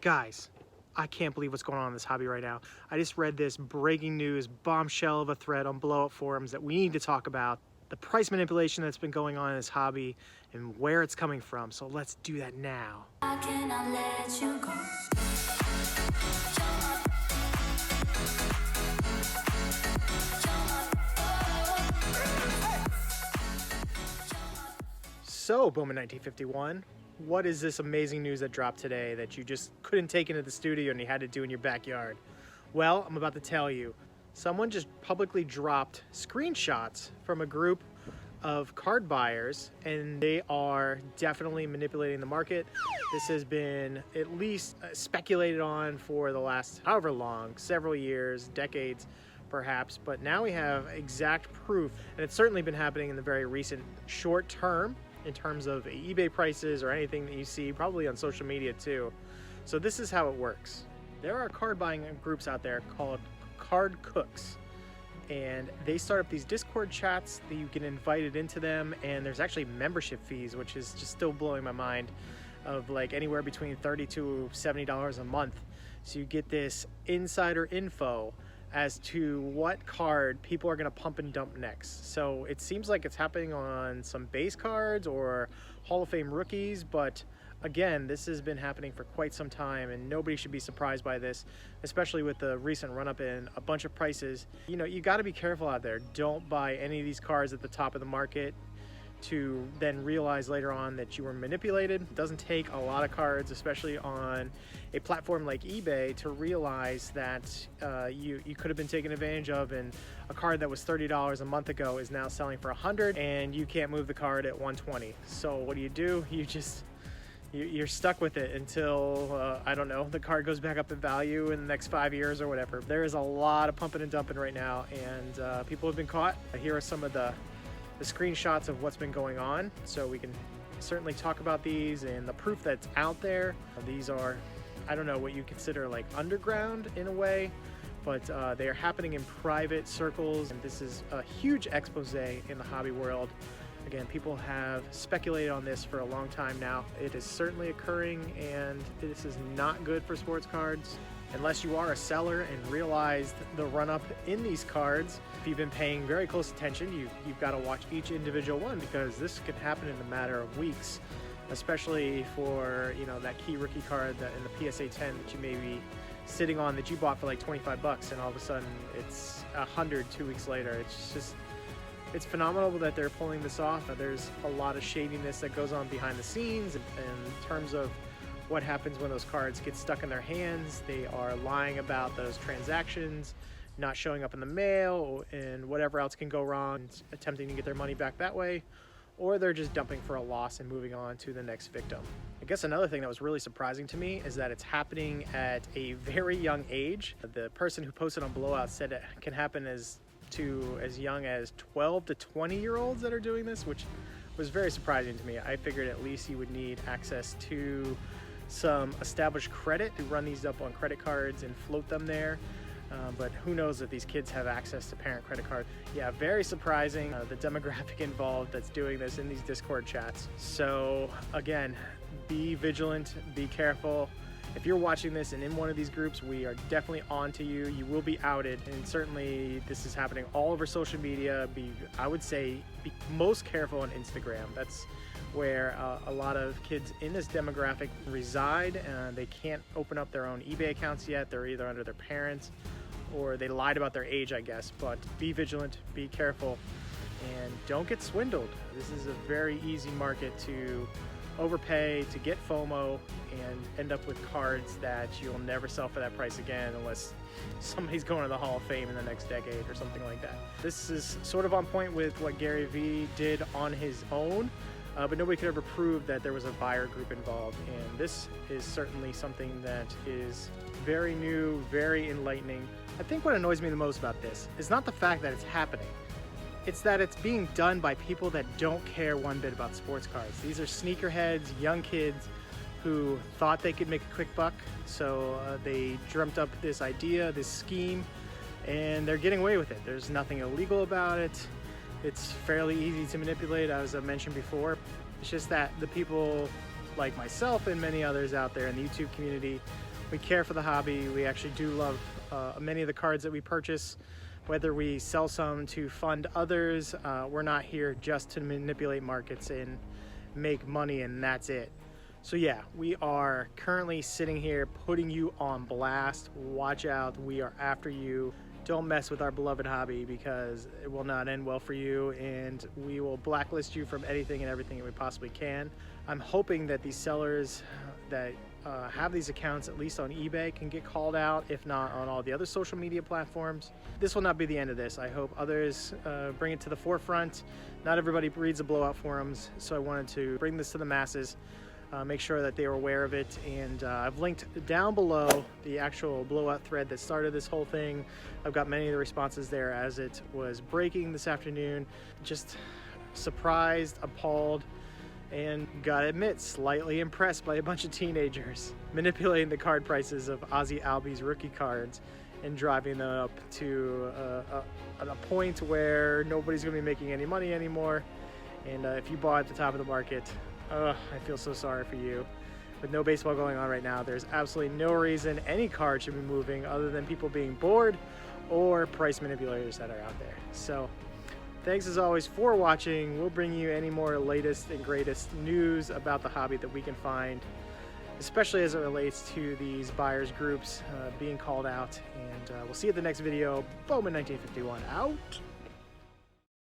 Guys, I can't believe what's going on in this hobby right now. I just read this breaking news bombshell of a thread on Blowout forums that we need to talk about. The price manipulation that's been going on in this hobby and where it's coming from. So let's do that now. I cannot let you go. So, Bowman 1951, what is this amazing news that dropped today that you just couldn't take into the studio and you had to do in your backyard? Well, I'm about to tell you. Someone just publicly dropped screenshots from a group of card buyers, and they are definitely manipulating the market. This has been at least speculated on for the last however long, several years, decades perhaps, but now we have exact proof, and it's certainly been happening in the very recent short term in terms of eBay prices or anything that you see, probably on social media too. So this is how it works. There are card buying groups out there called Card Cooks, and they start up these Discord chats that you get invited into them, and there's actually membership fees, which is just still blowing my mind, of like anywhere between $30 to $70 a month. So you get this insider info as to what card people are going to pump and dump next. So it seems like it's happening on some base cards or Hall of Fame rookies, but again, this has been happening for quite some time, and nobody should be surprised by this, especially with the recent run-up in a bunch of prices. You know, you got to be careful out there. Don't buy any of these cards at the top of the market to then realize later on that you were manipulated. It doesn't take a lot of cards, especially on a platform like eBay, to realize that you could have been taken advantage of, and a card that was $30 a month ago is now selling for $100, and you can't move the card at $120. So what do? You're stuck with it until, I don't know, the card goes back up in value in the next 5 years or whatever. There is a lot of pumping and dumping right now, and people have been caught. Here are some of the screenshots of what's been going on, so we can certainly talk about these and the proof that's out there. These are, I don't know what you consider like underground in a way, but they are happening in private circles, and this is a huge expose in the hobby world. Again, people have speculated on this for a long time now. It is certainly occurring, and this is not good for sports cards. Unless you are a seller and realized the run-up in these cards, if you've been paying very close attention, you've got to watch each individual one, because this can happen in a matter of weeks, especially for, you know, that key rookie card that in the PSA 10 that you may be sitting on that you bought for like 25 bucks, and all of a sudden it's 100 2 weeks later. It's phenomenal that they're pulling this off. There's a lot of shadiness that goes on behind the scenes in terms of what happens when those cards get stuck in their hands. They are lying about those transactions, not showing up in the mail, and whatever else can go wrong, attempting to get their money back that way, or they're just dumping for a loss and moving on to the next victim. I guess another thing that was really surprising to me is that it's happening at a very young age. The person who posted on Blowout said it can happen as young as 12 to 20-year-olds that are doing this, which was very surprising to me. I figured at least you would need access to some established credit to run these up on credit cards and float them there, but who knows if these kids have access to parent credit card. Yeah, very surprising, the demographic involved that's doing this in these Discord chats. So again, be vigilant, be careful. If you're watching this and in one of these groups, we are definitely on to you. You will be outed, and certainly this is happening all over social media. I would say be most careful on Instagram. That's where a lot of kids in this demographic reside. They can't open up their own eBay accounts yet. They're either under their parents or they lied about their age, I guess. But be vigilant, be careful, and don't get swindled. This is a very easy market to overpay, to get FOMO, and end up with cards that you'll never sell for that price again unless somebody's going to the Hall of Fame in the next decade or something like that. This is sort of on point with what Gary Vee did on his own, but nobody could ever prove that there was a buyer group involved, and this is certainly something that is very new, very enlightening. I think what annoys me the most about this is not the fact that it's happening. It's that it's being done by people that don't care one bit about sports cards. These are sneakerheads, young kids who thought they could make a quick buck, so they dreamt up this idea, this scheme, and they're getting away with it. There's nothing illegal about it. It's fairly easy to manipulate, as I mentioned before. It's just that the people like myself and many others out there in the YouTube community, we care for the hobby. We actually do love many of the cards that we purchase, whether we sell some to fund others. We're not here just to manipulate markets and make money and that's it. So yeah, we are currently sitting here putting you on blast. Watch out, we are after you. Don't mess with our beloved hobby because it will not end well for you, and we will blacklist you from anything and everything that we possibly can. I'm hoping that these sellers that have these accounts, at least on eBay, can get called out, if not on all the other social media platforms. This will not be the end of this. I hope others bring it to the forefront. Not everybody reads the Blowout forums, so I wanted to bring this to the masses. Make sure that they are aware of it, and I've linked down below the actual Blowout thread that started this whole thing. I've got many of the responses there as it was breaking this afternoon. Just surprised, appalled, and gotta admit, slightly impressed by a bunch of teenagers manipulating the card prices of Ozzy Albies rookie cards and driving them up to a point where nobody's gonna be making any money anymore. And if you bought at the top of the market, I feel so sorry for you. With no baseball going on right now, there's absolutely no reason any card should be moving other than people being bored or price manipulators that are out there. So thanks as always for watching. We'll bring you any more latest and greatest news about the hobby that we can find, especially as it relates to these buyers groups being called out. And we'll see you at the next video. Bowman 1951 out.